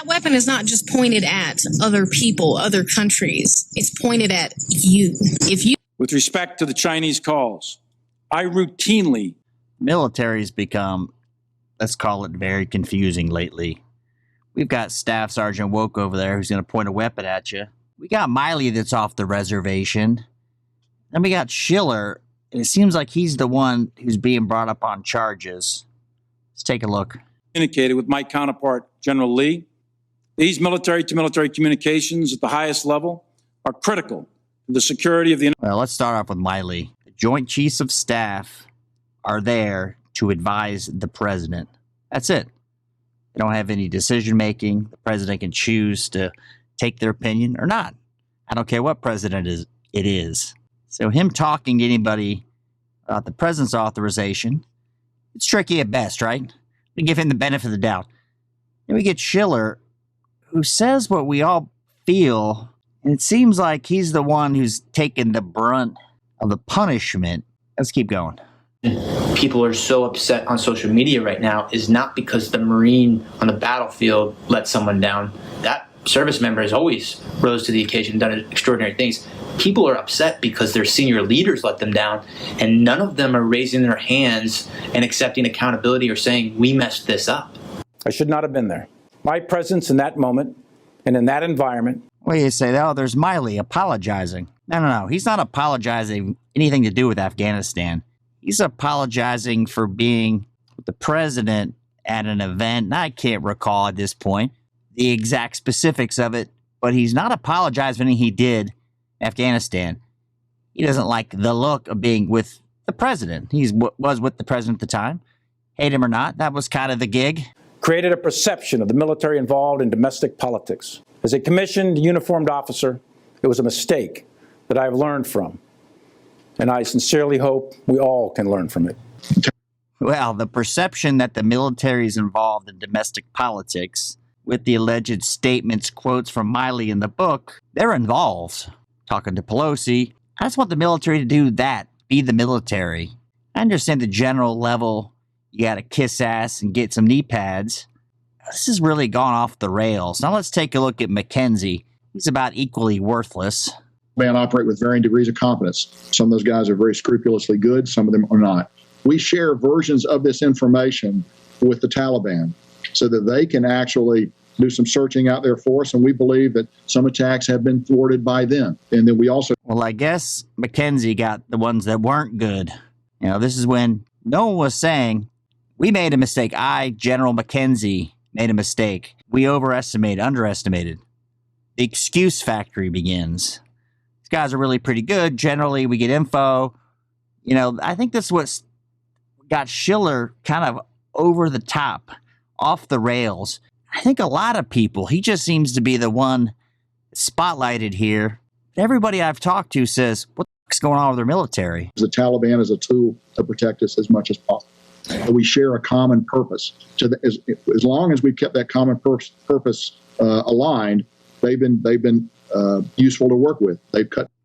that weapon is not just pointed at other people, other countries. It's pointed at you. If you. With respect to the Chinese calls, I routinely. Military's become, let's call it, very confusing lately. We've got Staff Sergeant Woke over there who's going to point a weapon at you. We got Miley that's off the reservation. Then we got Schiller, and it seems like he's the one who's being brought up on charges. Let's take a look. Communicated with my counterpart, General Lee. These military-to-military communications at the highest level are critical to the security of the... Well, let's start off with Miley. The Joint Chiefs of Staff are there to advise the president. That's it. They don't have any decision-making. The president can choose to take their opinion or not. I don't care what president it is. So him talking to anybody about the president's authorization, it's tricky at best, right? We give him the benefit of the doubt. Then we get Schiller, who says what we all feel, and it seems like he's the one who's taken the brunt of the punishment. Let's keep going. People are so upset on social media right now is not because the Marine on the battlefield let someone down. That service member has always rose to the occasion, done extraordinary things. People are upset because their senior leaders let them down, and none of them are raising their hands and accepting accountability or saying, we messed this up. I should not have been there. My presence in that moment and in that environment. Well, you say, oh, there's Miley apologizing. No. He's not apologizing anything to do with Afghanistan. He's apologizing for being with the president at an event. And I can't recall at this point the exact specifics of it, but he's not apologizing for anything he did in Afghanistan. He doesn't like the look of being with the president. He was with the president at the time. Hate him or not, that was kind of the gig. Created a perception of the military involved in domestic politics. As a commissioned uniformed officer, it was a mistake that I've learned from. And I sincerely hope we all can learn from it. Well, the perception that the military is involved in domestic politics, with the alleged statements, quotes from Miley in the book, they're involved. Talking to Pelosi, I just want the military to do that, be the military. I understand the general level, you got to kiss ass and get some knee pads. This has really gone off the rails. Now let's take a look at McKenzie. He's about equally worthless. Man operate with varying degrees of competence. Some of those guys are very scrupulously good. Some of them are not. We share versions of this information with the Taliban so that they can actually do some searching out there for us. And we believe that some attacks have been thwarted by them. And then we also... Well, I guess McKenzie got the ones that weren't good. You know, this is when no one was saying, we made a mistake. General McKenzie, made a mistake. We underestimated. The excuse factory begins. These guys are really pretty good. Generally, we get info. You know, I think that's what got Schiller kind of over the top, off the rails. I think a lot of people, he just seems to be the one spotlighted here. Everybody I've talked to says, what the heck's going on with their military? The Taliban is a tool to protect us as much as possible. We share a common purpose. So as long as we've kept that common purpose aligned, they've been useful to work with.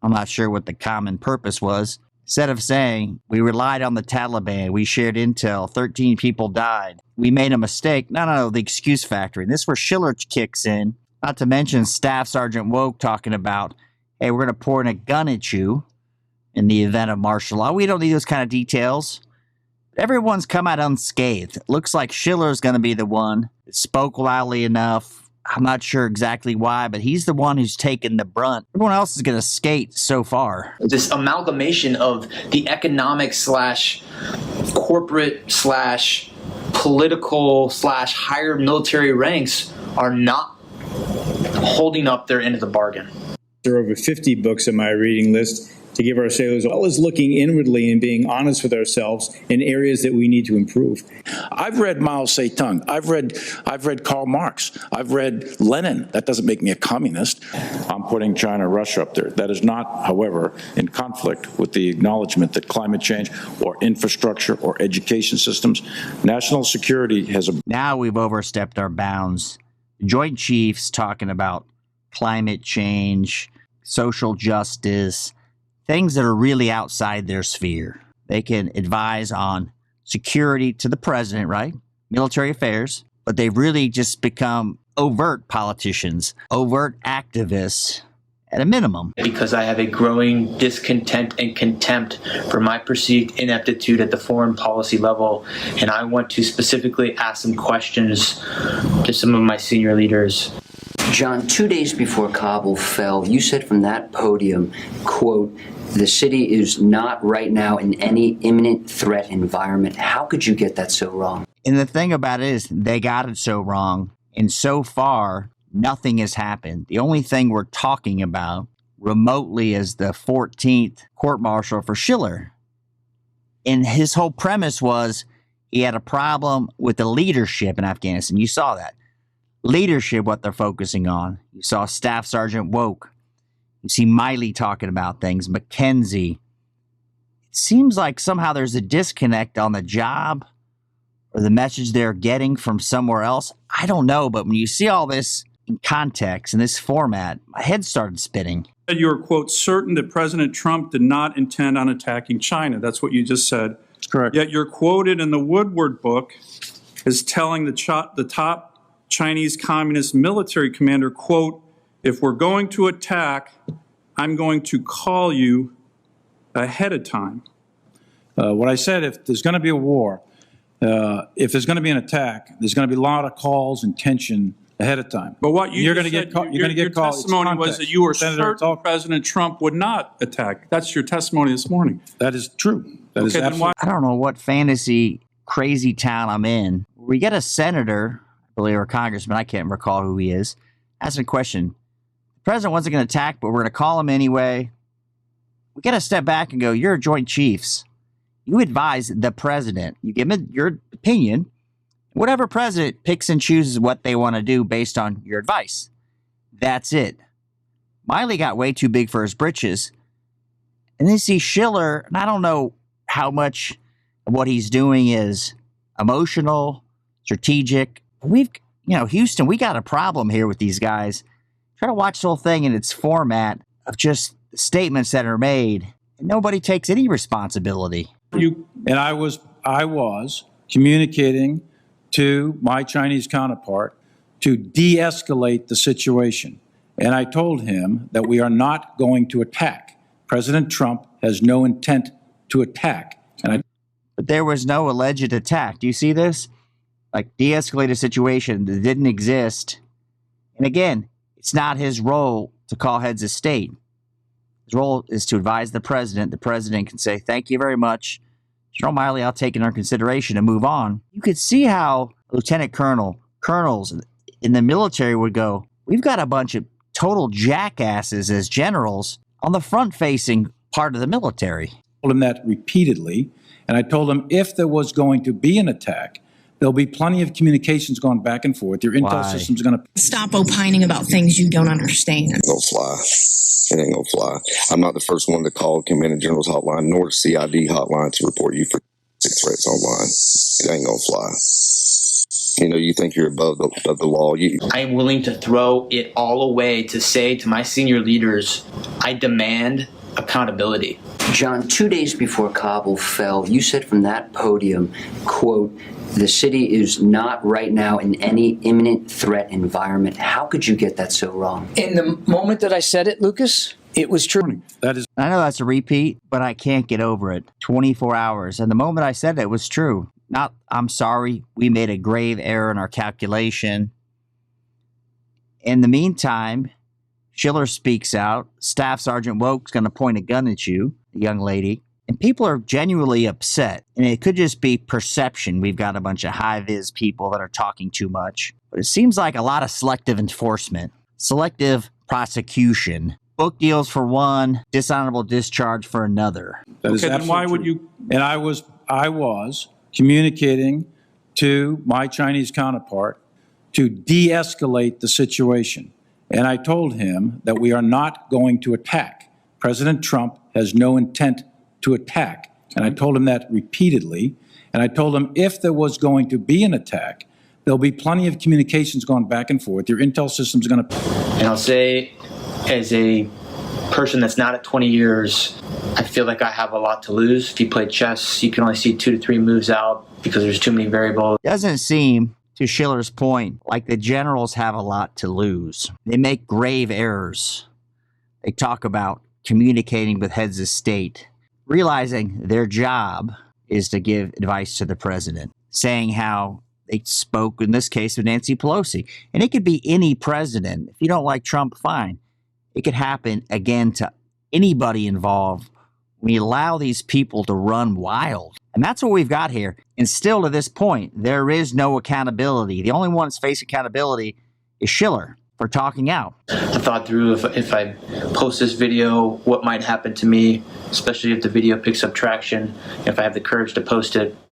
I'm not sure what the common purpose was. Instead of saying, we relied on the Taliban, we shared intel, 13 people died, we made a mistake. No, the excuse factory. And this is where Schiller kicks in. Not to mention Staff Sergeant Woke talking about, hey, we're going to point a gun at you in the event of martial law. We don't need those kind of details. Everyone's come out unscathed. It looks like Schiller's going to be the one that spoke loudly enough. I'm not sure exactly why, but he's the one who's taken the brunt. Everyone else is going to skate so far. This amalgamation of the economic / corporate / political / higher military ranks are not holding up their end of the bargain. There are over 50 books on my reading list to give our sailors, always looking inwardly and being honest with ourselves in areas that we need to improve. I've read Mao Zedong. I've read Karl Marx. I've read Lenin. That doesn't make me a communist. I'm putting China, Russia up there. That is not, however, in conflict with the acknowledgement that climate change or infrastructure or education systems, national security has a... Now we've overstepped our bounds. Joint Chiefs talking about climate change, social justice, things that are really outside their sphere. They can advise on security to the president, right? Military affairs. but they've really just become overt politicians, overt activists at a minimum. Because I have a growing discontent and contempt for my perceived ineptitude at the foreign policy level, and I want to specifically ask some questions to some of my senior leaders. John, 2 days before Kabul fell, you said from that podium, quote, "The city is not right now in any imminent threat environment." How could you get that so wrong? And the thing about it is they got it so wrong. And so far, nothing has happened. The only thing we're talking about remotely is the 14th court-martial for Schiller. And his whole premise was he had a problem with the leadership in Afghanistan. You saw that. Leadership, what they're focusing on. You saw Staff Sergeant Woke. You see Miley talking about things, McKenzie. It seems like somehow there's a disconnect on the job or the message they're getting from somewhere else. I don't know, but when you see all this in context, in this format, my head started spinning. You are, quote, certain that President Trump did not intend on attacking China. That's what you just said. That's correct. Yet you're quoted in the Woodward book as telling the top Chinese Communist military commander, quote, "If we're going to attack, I'm going to call you ahead of time." What I said, if there's going to be a war, if there's going to be an attack, there's going to be a lot of calls and tension ahead of time. But what you're going to get called. You're going to get called. Your testimony was that you were certain President Trump would not attack. That's your testimony this morning. That is true. That is absolutely. I don't know what fantasy crazy town I'm in. We get a senator, I believe, or a congressman, I can't recall who he is, asking a question. The president wasn't going to attack, but we're going to call him anyway. We got to step back and go, you're a Joint Chiefs. You advise the president. You give him your opinion. Whatever president picks and chooses what they want to do based on your advice. That's it. Miley got way too big for his britches. And then you see Schiller, and I don't know how much of what he's doing is emotional, strategic. Houston, we got a problem here with these guys. Try to watch the whole thing in its format of just statements that are made, and nobody takes any responsibility. I was communicating to my Chinese counterpart to de-escalate the situation. And I told him that we are not going to attack. President Trump has no intent to attack. But there was no alleged attack. Do you see this? Like, de-escalate a situation that didn't exist. And again, it's not his role to call heads of state. His role is to advise the president. The president can say, thank you very much. General Miley, I'll take it under consideration and move on. You could see how lieutenant colonels in the military would go, we've got a bunch of total jackasses as generals on the front-facing part of the military. I told him that repeatedly, and I told him if there was going to be an attack, there'll be plenty of communications going back and forth. Your intel system's going to... Stop opining about things you don't understand. It ain't gonna fly. It ain't gonna fly. I'm not the first one to call Commanding General's hotline, nor the CID hotline to report you for threats online. It ain't gonna fly. You think you're above the law. I am willing to throw it all away to say to my senior leaders, I demand accountability. John, 2 days before Kabul fell, you said from that podium, quote, "The city is not right now in any imminent threat environment." How could you get that so wrong? In the moment that I said it, Lucas, it was true. That is. I know that's a repeat, but I can't get over it. 24 hours. And the moment I said it was true. Not, I'm sorry, we made a grave error in our calculation. In the meantime, Schiller speaks out. Staff Sergeant Woke's going to point a gun at you, the young lady. And people are genuinely upset. And it could just be perception. We've got a bunch of high-vis people that are talking too much. But it seems like a lot of selective enforcement, selective prosecution, book deals for one, dishonorable discharge for another. That is then why would true. you? And I was communicating to my Chinese counterpart to de-escalate the situation. And I told him that we are not going to attack. President Trump has no intent to attack. And I told him that repeatedly. And I told him if there was going to be an attack, there'll be plenty of communications going back and forth. Your intel system's going to... And I'll say, as a person that's not at 20 years, I feel like I have a lot to lose. If you play chess, you can only see 2 to 3 moves out because there's too many variables. Doesn't seem to Schiller's point, like the generals have a lot to lose. They make grave errors. They talk about communicating with heads of state, realizing their job is to give advice to the president, saying how they spoke in this case with Nancy Pelosi. And it could be any president. If you don't like Trump, fine. It could happen again to anybody involved when you allow these people to run wild. And that's what we've got here. And still to this point, there is no accountability. The only one that's facing accountability is Schiller for talking out. I thought through if I post this video, what might happen to me, especially if the video picks up traction, if I have the courage to post it.